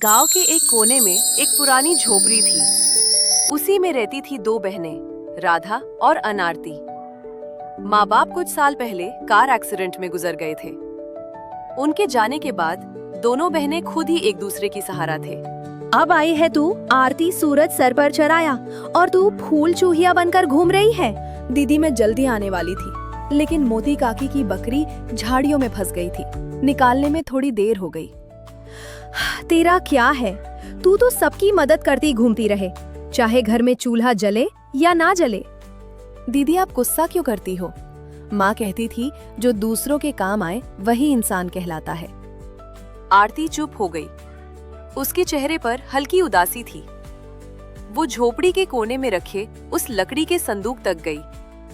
गांव के एक कोने में एक पुरानी झोपड़ी थी। उसी में रहती थी दो बहनें, राधा और अनारती। माँ बाप कुछ साल पहले कार एक्सीडेंट में गुजर गए थे। उनके जाने के बाद दोनों बहनें खुद ही एक दूसरे की सहारा थे। अब आई है तू। आरती सूरज सर पर चढ़ाया और तू फूल चूहिया बनकर घूम रही है। दीदी मैं जल्दी आने वाली थी, लेकिन मोती काकी की बकरी झाड़ियों में फंस गई थी। निकालने में थोड़ी देर हो गई। तेरा क्या है, तू तो सबकी मदद करती घूमती रहे, चाहे घर में चूल्हा जले या ना जले। दीदी आप गुस्सा क्यों करती हो? माँ कहती थी जो दूसरों के काम आए वही इंसान कहलाता है। आरती चुप हो गई। उसके चेहरे पर हल्की उदासी थी। वो झोपड़ी के कोने में रखे उस लकड़ी के संदूक तक गई,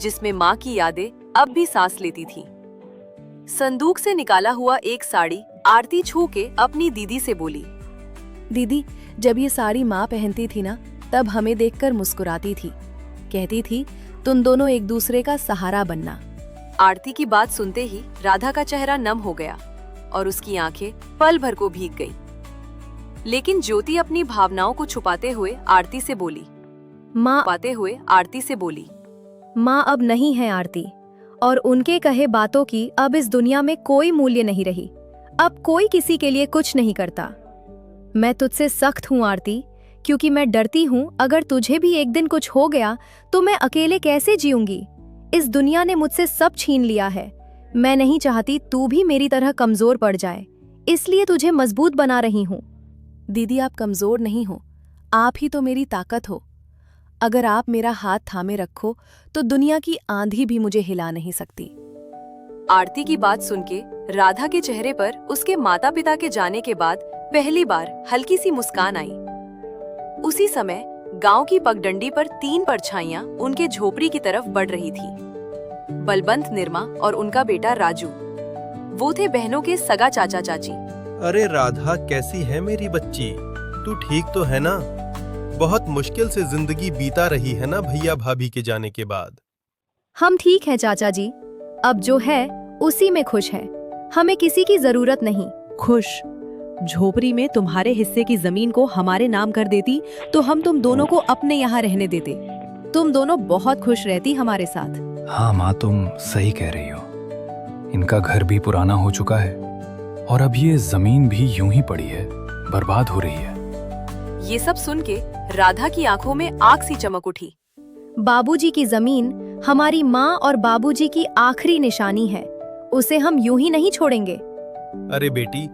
जिसमें माँ की यादें अब भी सांस लेती थी। संदूक से निकाला हुआ एक साड़ी आरती छू के अपनी दीदी से बोली, दीदी जब ये साड़ी माँ पहनती थी ना, तब हमें देखकर मुस्कुराती थी। कहती थी तुम दोनों एक दूसरे का सहारा बनना। आरती की बात सुनते ही राधा का चेहरा नम हो गया और उसकी आंखें पल भर को भीग गई। लेकिन ज्योति अपनी भावनाओं को छुपाते हुए आरती से बोली, माँ अब नहीं है आरती, और उनके कहे बातों की अब इस दुनिया में कोई मूल्य नहीं रही। अब कोई किसी के लिए कुछ नहीं करता। मैं तुझसे सख्त हूँ आरती, क्योंकि मैं डरती हूँ अगर तुझे भी एक दिन कुछ हो गया तो मैं अकेले कैसे जीऊंगी। इस दुनिया ने मुझसे सब छीन लिया है। मैं नहीं चाहती तू भी मेरी तरह कमजोर पड़ जाए, इसलिए तुझे मजबूत बना रही हूँ। दीदी आप कमजोर नहीं हो, आप ही तो मेरी ताकत हो। अगर आप मेरा हाथ थामे रखो तो दुनिया की आंधी भी मुझे हिला नहीं सकती। आरती की बात सुन के राधा के चेहरे पर उसके माता पिता के जाने के बाद पहली बार हल्की सी मुस्कान आई। उसी समय गांव की पगडंडी पर तीन परछाइयां उनके झोपड़ी की तरफ बढ़ रही थी। बलवंत, निर्मा और उनका बेटा राजू। वो थे बहनों के सगा चाचा चाची। अरे राधा, कैसी है मेरी बच्ची? तू ठीक तो है ना? बहुत मुश्किल से जिंदगी बीता रही है ना भैया भाभी के जाने के बाद। हम ठीक हैं चाचा जी, अब जो है उसी में खुश है। हमें किसी की जरूरत नहीं। खुश? झोपड़ी में तुम्हारे हिस्से की जमीन को हमारे नाम कर देती तो हम तुम दोनों को अपने यहाँ रहने देते। तुम दोनों बहुत खुश रहती हमारे साथ। हाँ माँ, तुम सही कह रही हो। इनका घर भी पुराना हो चुका है और अब ये जमीन भी यूं ही पड़ी है, बर्बाद हो रही है। ये सब सुन के राधा की आंखों में आग सी चमक उठी। बाबूजी की जमीन हमारी माँ और बाबूजी की आखिरी निशानी है, उसे हम यूं ही नहीं छोड़ेंगे। अरे बेटी,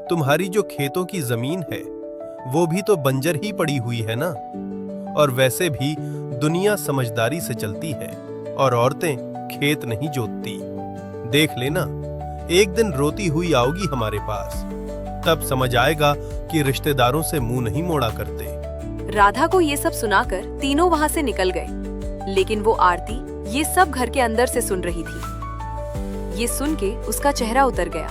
तुम्हारी जो खेतों की जमीन है वो भी तो बंजर ही पड़ी हुई है ना। और वैसे भी दुनिया समझदारी से चलती है और औरतें खेत नहीं जोतती। देख लेना, एक दिन रोती हुई आओगी हमारे पास, तब समझ आएगा कि रिश्तेदारों से मुंह नहीं मोड़ा करते। राधा को ये सब सुनाकर तीनों वहाँ से निकल गए, लेकिन वो आरती ये सब घर के अंदर से सुन रही थी। ये सुन के उसका चेहरा उतर गया।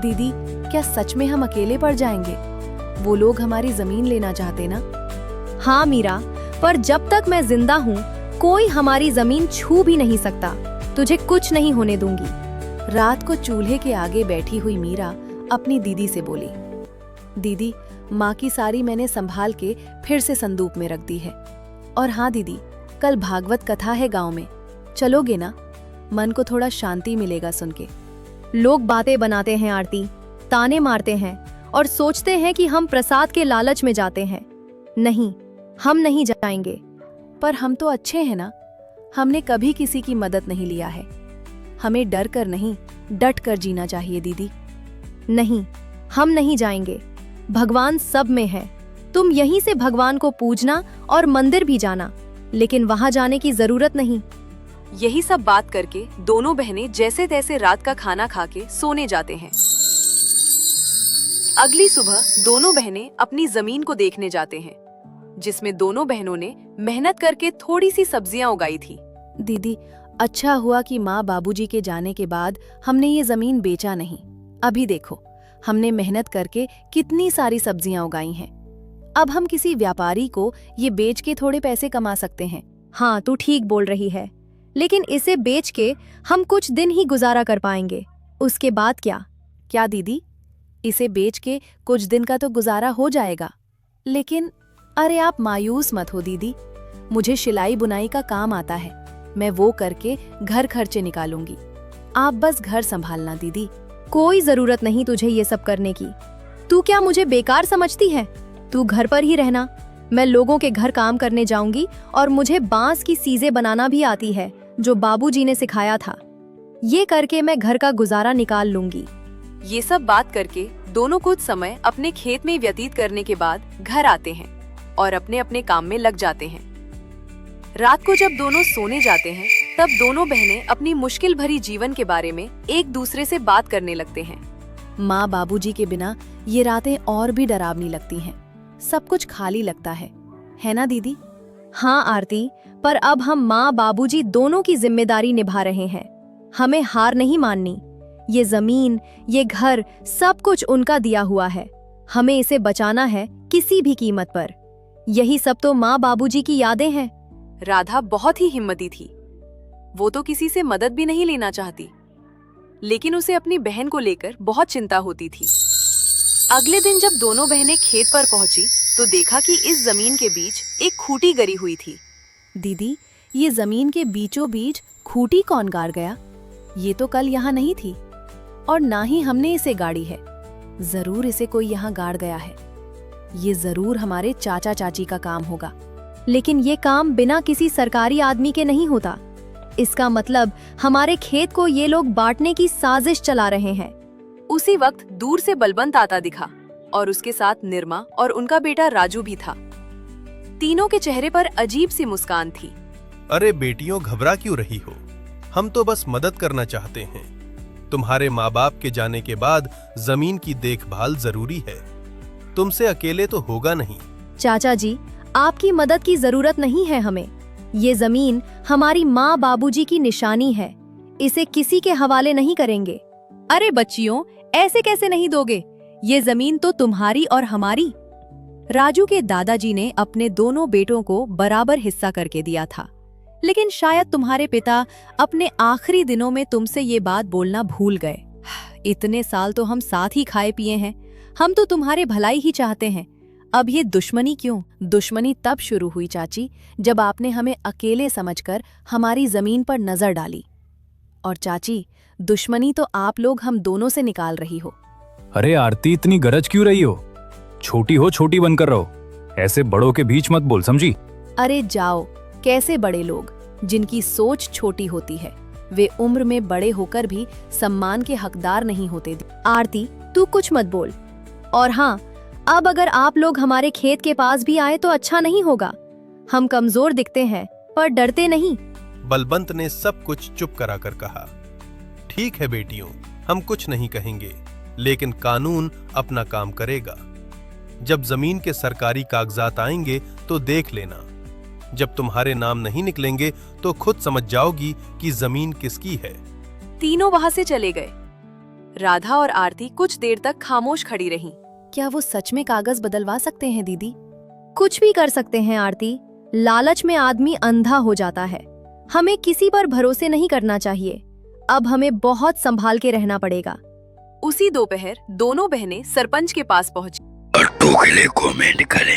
दीदी क्या सच में हम अकेले पड़ जाएंगे? वो लोग हमारी जमीन लेना चाहते ना? हाँ मीरा, पर जब तक मैं जिंदा हूँ कोई हमारी जमीन छू भी नहीं सकता। तुझे कुछ नहीं होने दूंगी। रात को चूल्हे के आगे बैठी हुई मीरा अपनी दीदी से बोली, दीदी माँ की साड़ी मैंने संभाल के फिर से संदूक में रख दी है। और हाँ दीदी, कल भागवत कथा है गांव में, चलोगे ना? मन को थोड़ा शांति मिलेगा सुन के। लोग बातें बनाते हैं आरती, ताने मारते हैं और सोचते हैं कि हम प्रसाद के लालच में जाते हैं। नहीं, हम नहीं जाएंगे। पर हम तो अच्छे हैं ना, हमने कभी किसी की मदद नहीं लिया है। हमें डर कर नहीं, डट कर जीना चाहिए दीदी। नहीं, हम नहीं जाएंगे। भगवान सब में है। तुम यहीं से भगवान को पूजना और मंदिर भी जाना, लेकिन वहां जाने की जरूरत नहीं। यही सब बात करके दोनों बहनें जैसे तैसे रात का खाना खा के सोने जाते हैं। अगली सुबह दोनों बहनें अपनी जमीन को देखने जाते हैं, जिसमें दोनों बहनों ने मेहनत करके थोड़ी सी सब्जियां उगाई थी। दीदी अच्छा हुआ कि माँ बाबूजी के जाने के बाद हमने ये जमीन बेचा नहीं। अभी देखो, हमने मेहनत करके कितनी सारी सब्जियां उगाई हैं। अब हम किसी व्यापारी को ये बेच के थोड़े पैसे कमा सकते हैं। हाँ, तू ठीक बोल रही है, लेकिन इसे बेच के हम कुछ दिन ही गुजारा कर पाएंगे। उसके बाद क्या? क्या दीदी? इसे बेच के कुछ दिन का तो गुजारा हो जाएगा। लेकिन अरे आप मायूस मत हो दीदी, मुझे सिलाई बुनाई का काम आता है, मैं वो करके घर खर्चे निकालूंगी। आप बस घर संभालना दीदी। कोई जरूरत नहीं तुझे ये सब करने की। तू क्या मुझे बेकार समझती है? तू घर पर ही रहना, मैं लोगों के घर काम करने जाऊंगी और मुझे बांस की चीजें बनाना भी आती है जो बाबूजी ने सिखाया था। ये करके मैं घर का गुजारा निकाल लूंगी। ये सब बात करके दोनों कुछ समय अपने खेत में व्यतीत करने के बाद घर आते हैं और अपने अपने काम में लग जाते हैं। रात को जब दोनों सोने जाते हैं तब दोनों बहनें अपनी मुश्किल भरी जीवन के बारे में एक दूसरे से बात करने लगते हैं। माँ बाबूजी के बिना ये रातें और भी डरावनी लगती हैं, सब कुछ खाली लगता है ना दीदी? हाँ आरती, पर अब हम माँ बाबूजी दोनों की जिम्मेदारी निभा रहे हैं। हमें हार नहीं माननी। ये जमीन, ये घर, सब कुछ उनका दिया हुआ है। हमें इसे बचाना है किसी भी कीमत पर। यही सब तो माँ बाबूजी की यादें हैं। राधा बहुत ही हिम्मती थी। वो तो किसी से मदद भी नहीं लेना चाहती, लेकिन उसे अपनी बहन को लेकर बहुत चिंता होती थी। अगले दिन जब दोनों बहनें खेत पर पहुंची तो देखा कि इस जमीन के बीच एक खूंटी गड़ी हुई थी। दीदी, ये जमीन के बीचों बीच खूंटी कौन गाड़ गया? ये तो कल यहाँ नहीं थी और ना ही हमने इसे गाड़ी है। जरूर इसे कोई यहाँ गाड़ गया है। ये जरूर हमारे चाचा चाची का काम होगा। लेकिन ये काम बिना किसी सरकारी आदमी के नहीं होता। इसका मतलब हमारे खेत को ये लोग बांटने की साजिश चला रहे हैं। उसी वक्त दूर से बलवंत आता दिखा और उसके साथ निर्मा और उनका बेटा राजू भी था। तीनों के चेहरे पर अजीब सी मुस्कान थी। अरे बेटियों, घबरा क्यों रही हो? हम तो बस मदद करना चाहते हैं। तुम्हारे माँ बाप के जाने के बाद जमीन की देखभाल जरूरी है। तुमसे अकेले तो होगा नहीं। चाचा जी, आपकी मदद की जरूरत नहीं है हमें। ये जमीन हमारी माँ बाबूजी की निशानी है। इसे किसी के हवाले नहीं करेंगे। अरे बच्चियों, ऐसे कैसे नहीं दोगे? ये जमीन तो तुम्हारी और हमारी। राजू के दादाजी ने अपने दोनों बेटों को बराबर हिस्सा करके दिया था, लेकिन शायद तुम्हारे पिता अपने आखिरी दिनों में तुमसे ये बात बोलना भूल गए। इतने साल तो हम साथ ही खाए पिए हैं। हम तो तुम्हारे भलाई ही चाहते हैं। अब ये दुश्मनी क्यों? दुश्मनी तब शुरू हुई चाची, जब आपने हमें अकेले समझकर हमारी जमीन पर नजर डाली। और चाची, दुश्मनी तो आप लोग हम दोनों से निकाल रही हो। अरे आरती, इतनी गरज क्यों रही हो? छोटी हो छोटी बनकर रहो। ऐसे बड़ों के बीच मत बोल, समझी? अरे जाओ, कैसे बड़े लोग जिनकी सोच छोटी होती है, वे उम्र में बड़े होकर भी सम्मान के हकदार नहीं होते। आरती, तू कुछ मत बोल। और हाँ, अब अगर आप लोग हमारे खेत के पास भी आए तो अच्छा नहीं होगा। हम कमजोर दिखते हैं पर डरते नहीं। बलवंत ने सब कुछ चुप कराकर कहा, ठीक है बेटियों, हम कुछ नहीं कहेंगे, लेकिन कानून अपना काम करेगा। जब जमीन के सरकारी कागजात आएंगे तो देख लेना। जब तुम्हारे नाम नहीं निकलेंगे तो खुद समझ जाओगी कि जमीन किसकी है। तीनों वहां से चले गए। राधा और आरती कुछ देर तक खामोश खड़ी रहीं। क्या वो सच में कागज बदलवा सकते हैं दीदी? कुछ भी कर सकते हैं आरती। लालच में आदमी अंधा हो जाता है। हमें किसी पर भरोसे नहीं करना चाहिए। अब हमें बहुत संभाल के रहना पड़ेगा। उसी दोपहर दोनों बहनें सरपंच के पास पहुंची। और 2 के लिए कमेंट करें।